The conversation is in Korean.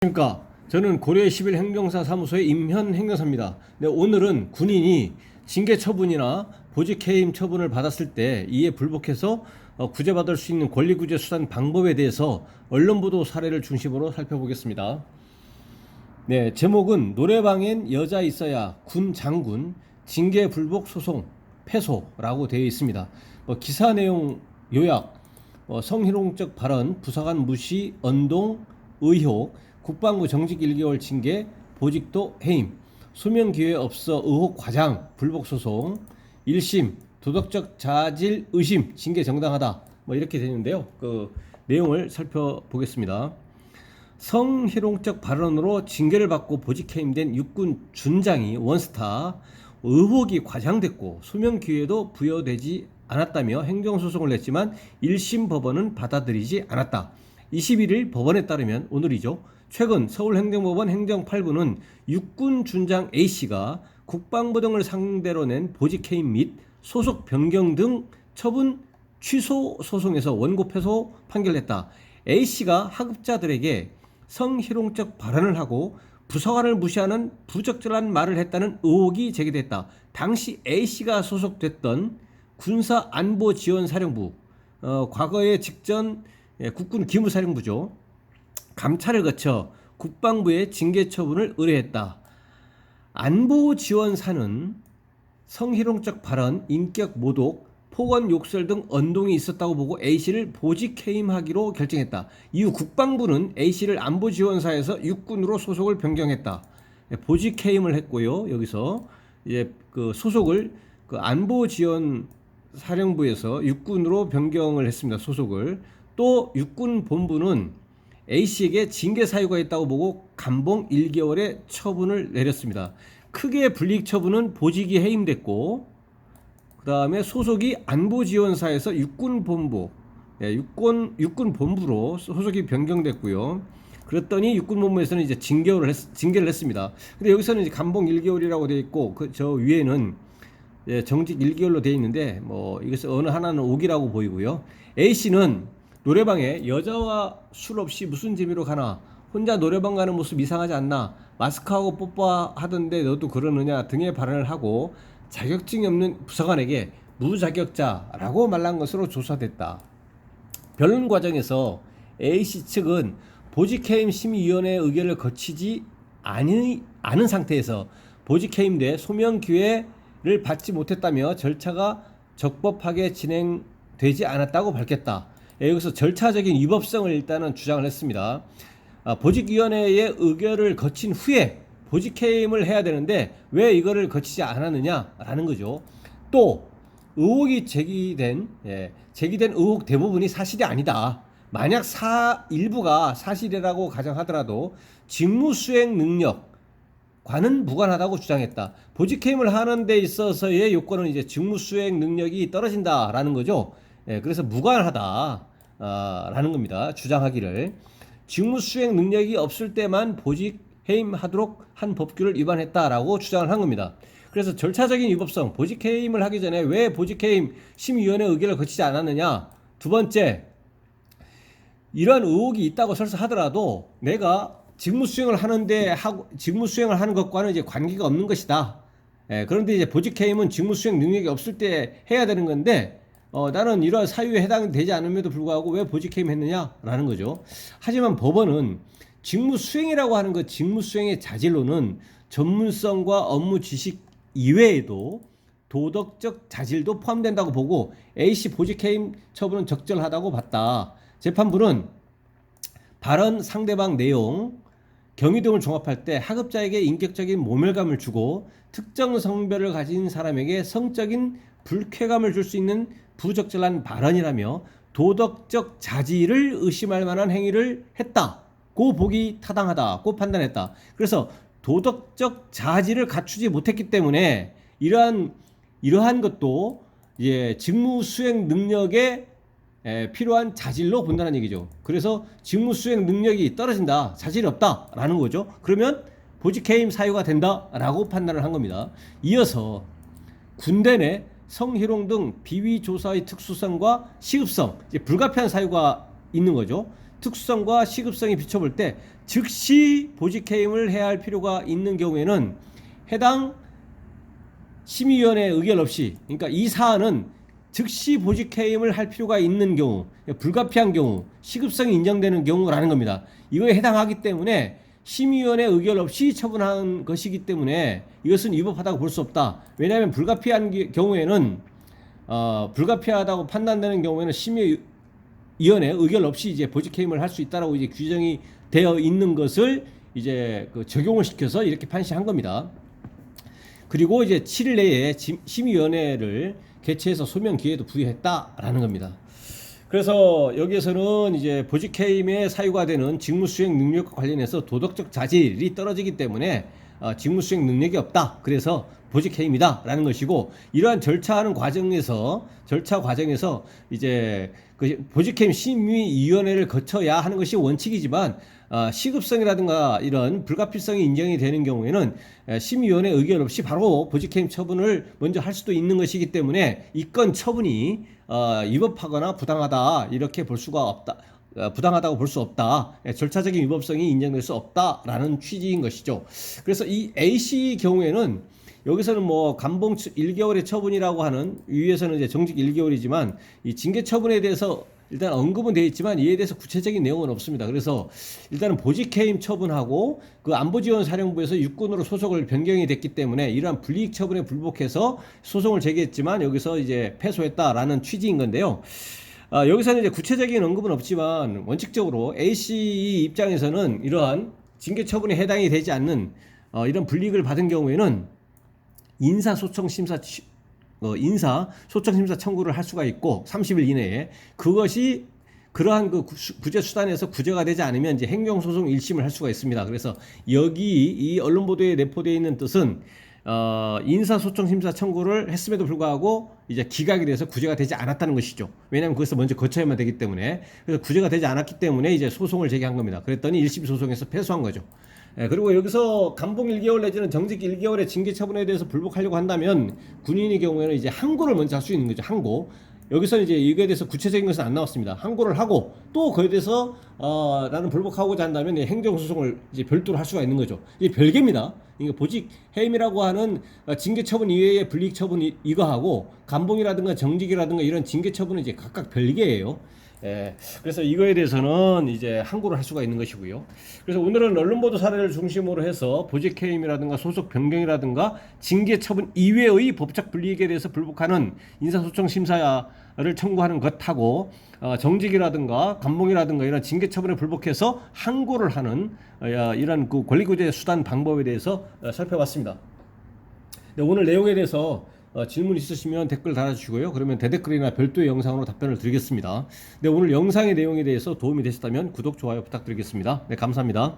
안녕하십니까. 저는 고려 11 행정사 사무소의 임현 행정사입니다. 네, 오늘은 군인이 징계 처분이나 보직 해임 처분을 받았을 때 이에 불복해서 구제받을 수 있는 권리구제 수단 방법에 대해서 언론 보도 사례를 중심으로 살펴보겠습니다. 네, 제목은 노래방엔 여자 있어야 군 장군 징계 불복 소송 패소라고 되어 있습니다. 기사 내용 요약, 성희롱적 발언, 부사관 무시, 언동, 의혹, 국방부 정직 1개월 징계, 보직도 해임, 수명 기회 없어 의혹 과장, 불복 소송, 1심, 도덕적 자질 의심, 징계 정당하다. 이렇게 되는데요. 그 내용을 살펴보겠습니다. 성희롱적 발언으로 징계를 받고 보직 해임된 육군 준장이 원스타, 의혹이 과장됐고 수명 기회도 부여되지 않았다며 행정소송을 냈지만 1심 법원은 받아들이지 않았다. 21일 법원에 따르면 오늘이죠. 최근 서울행정법원 행정8부는 육군 준장 A씨가 국방부 등을 상대로 낸 보직 해임 및 소속 변경 등 처분 취소 소송에서 원고 패소 판결했다. A씨가 하급자들에게 성희롱적 발언을 하고 부사관을 무시하는 부적절한 말을 했다는 의혹이 제기됐다. 당시 A씨가 소속됐던 군사안보지원사령부, 과거에 직전 국군 기무사령부죠. 감찰을 거쳐 국방부에 징계 처분을 의뢰했다. 안보지원사는 성희롱적 발언, 인격 모독, 폭언, 욕설 등 언동이 있었다고 보고 A씨를 보직 해임하기로 결정했다. 이후 국방부는 A씨를 안보지원사에서 육군으로 소속을 변경했다. 보직 해임을 했고요. 여기서 이제 그 소속을 그 안보지원사령부에서 육군으로 변경을 했습니다. 소속을. 또 육군 본부는 A씨에게 징계 사유가 있다고 보고 감봉 1개월의 처분을 내렸습니다. 크게 불이익 처분은 보직이 해임됐고, 그 다음에 소속이 안보지원사에서 육군본부, 육군본부로 소속이 변경됐고요. 그랬더니 육군본부에서는 이제 징계를 했습니다. 근데 여기서는 이제 감봉 1개월이라고 되어 있고, 저 위에는 정직 1개월로 되어 있는데, 이것을 어느 하나는 5기라고 보이고요. A씨는 노래방에 여자와 술 없이 무슨 재미로 가나, 혼자 노래방 가는 모습 이상하지 않나, 마스크하고 뽀뽀하던데 너도 그러느냐 등의 발언을 하고 자격증이 없는 부사관에게 무자격자라고 말한 것으로 조사됐다. 변론 과정에서 A씨 측은 보직해임 심의위원회의 의결을 거치지 않은 상태에서 보직해임돼 소명 기회를 받지 못했다며 절차가 적법하게 진행되지 않았다고 밝혔다. 여기서 절차적인 위법성을 일단은 주장을 했습니다. 보직위원회의 의결을 거친 후에 보직해임을 해야 되는데 왜 이거를 거치지 않았느냐라는 거죠. 또 의혹이 제기된 의혹 대부분이 사실이 아니다. 만약 일부가 사실이라고 가정하더라도 직무수행 능력과는 무관하다고 주장했다. 보직해임을 하는 데 있어서의 요건은 이제 직무수행 능력이 떨어진다라는 거죠. 그래서 무관하다라는 겁니다. 주장하기를. 직무수행 능력이 없을 때만 보직 해임하도록 한 법규를 위반했다라고 주장을 한 겁니다. 그래서 절차적인 위법성, 보직 해임을 하기 전에 왜 보직 해임 심의위원회 의결을 거치지 않았느냐. 두 번째, 이런 의혹이 있다고 설사 하더라도 내가 직무수행을 하는 것과는 이제 관계가 없는 것이다. 그런데 이제 보직 해임은 직무수행 능력이 없을 때 해야 되는 건데 나는 이러한 사유에 해당되지 않음에도 불구하고 왜 보직해임 했느냐라는 거죠. 하지만 법원은 직무수행이라고 하는 그 직무수행의 자질로는 전문성과 업무 지식 이외에도 도덕적 자질도 포함된다고 보고 A씨 보직해임 처분은 적절하다고 봤다. 재판부는 발언, 상대방 내용, 경위 등을 종합할 때 하급자에게 인격적인 모멸감을 주고 특정 성별을 가진 사람에게 성적인 불쾌감을 줄 수 있는 부적절한 발언이라며 도덕적 자질을 의심할 만한 행위를 했다고 보기 타당하다고 판단했다. 그래서 도덕적 자질을 갖추지 못했기 때문에 이러한 것도 직무 수행 능력에 필요한 자질로 본다는 얘기죠. 그래서 직무 수행 능력이 떨어진다, 자질이 없다라는 거죠. 그러면 보직해임 사유가 된다라고 판단을 한 겁니다. 이어서 군대 내 성희롱 등 비위 조사의 특수성과 시급성, 불가피한 사유가 있는 거죠. 특수성과 시급성에 비춰볼 때 즉시 보직 해임을 해야 할 필요가 있는 경우에는 해당 심의위원회 의결 없이, 그러니까 이 사안은 즉시 보직 해임을 할 필요가 있는 경우, 불가피한 경우, 시급성이 인정되는 경우라는 겁니다. 이거에 해당하기 때문에 심의위원회 의결 없이 처분한 것이기 때문에 이것은 위법하다고 볼 수 없다. 왜냐하면 불가피한 경우에는 불가피하다고 판단되는 경우에는 심의위원회 의결 없이 이제 보직 해임을 할 수 있다라고 이제 규정이 되어 있는 것을 이제 적용을 시켜서 이렇게 판시한 겁니다. 그리고 이제 7일 내에 심의위원회를 개최해서 소명 기회도 부여했다라는 겁니다. 그래서 여기에서는 이제 보직 해임의 사유가 되는 직무 수행 능력과 관련해서 도덕적 자질이 떨어지기 때문에 직무 수행 능력이 없다. 그래서 보직 해임이다 라는 것이고, 이러한 절차 과정에서 이제 그 보직 해임 심의위원회를 거쳐야 하는 것이 원칙이지만 시급성이라든가 이런 불가피성이 인정이 되는 경우에는 심의위원회 의결 없이 바로 보직 해임 처분을 먼저 할 수도 있는 것이기 때문에 이 건 처분이 위법하거나 부당하다 이렇게 볼 수가 없다. 부당하다고 볼 수 없다. 절차적인 위법성이 인정될 수 없다라는 취지인 것이죠. 그래서 이 A씨 경우에는 여기서는 뭐 감봉 1개월의 처분이라고 하는, 위에서는 이제 정직 1개월이지만 이 징계 처분에 대해서 일단 언급은 되어 있지만 이에 대해서 구체적인 내용은 없습니다. 그래서 일단은 보직 해임 처분하고 그 안보지원사령부에서 육군으로 소속을 변경이 됐기 때문에 이러한 불이익 처분에 불복해서 소송을 제기했지만 여기서 이제 패소했다라는 취지인 건데요. 여기서는 이제 구체적인 언급은 없지만 원칙적으로 A씨 입장에서는 이러한 징계 처분에 해당이 되지 않는 이런 불이익을 받은 경우에는 인사소송심사 청구를 할 수가 있고 30일 이내에, 그것이 그러한 그 구제 수단에서 구제가 되지 않으면 이제 행정소송 1심을 할 수가 있습니다. 그래서 여기 이 언론 보도에 내포되어 있는 뜻은 인사소송심사 청구를 했음에도 불구하고 이제 기각이 돼서 구제가 되지 않았다는 것이죠. 왜냐하면 그것을 먼저 거쳐야만 되기 때문에. 그래서 구제가 되지 않았기 때문에 이제 소송을 제기한 겁니다. 그랬더니 1심 소송에서 패소한 거죠. 그리고 여기서 감봉 1개월 내지는 정직 1개월의 징계 처분에 대해서 불복하려고 한다면 군인의 경우에는 이제 항고를 먼저 할 수 있는 거죠. 항고. 여기서는 이제 이거에 대해서 구체적인 것은 안 나왔습니다. 항고를 하고 또 그에 대해서 나는 불복하고자 한다면 행정소송을 이제 별도로 할 수가 있는 거죠. 이게 별개입니다. 이게 보직 해임이라고 하는 징계 처분 이외의 불이익 처분 이거 하고 감봉이라든가 정직이라든가 이런 징계 처분은 이제 각각 별개예요. 그래서 이거에 대해서는 이제 항고를 할 수가 있는 것이고요. 그래서 오늘은 언론 보도 사례를 중심으로 해서 보직 해임이라든가 소속 변경이라든가 징계 처분 이외의 법적 불이익에 대해서 불복하는 인사소송 심사를 청구하는 것하고 정직이라든가 감봉이라든가 이런 징계 처분에 불복해서 항고를 하는 이런 그 권리구제 수단 방법에 대해서 살펴봤습니다. 오늘 내용에 대해서 질문 있으시면 댓글 달아주시고요. 그러면 대댓글이나 별도의 영상으로 답변을 드리겠습니다. 오늘 영상의 내용에 대해서 도움이 되셨다면 구독, 좋아요 부탁드리겠습니다. 네, 감사합니다.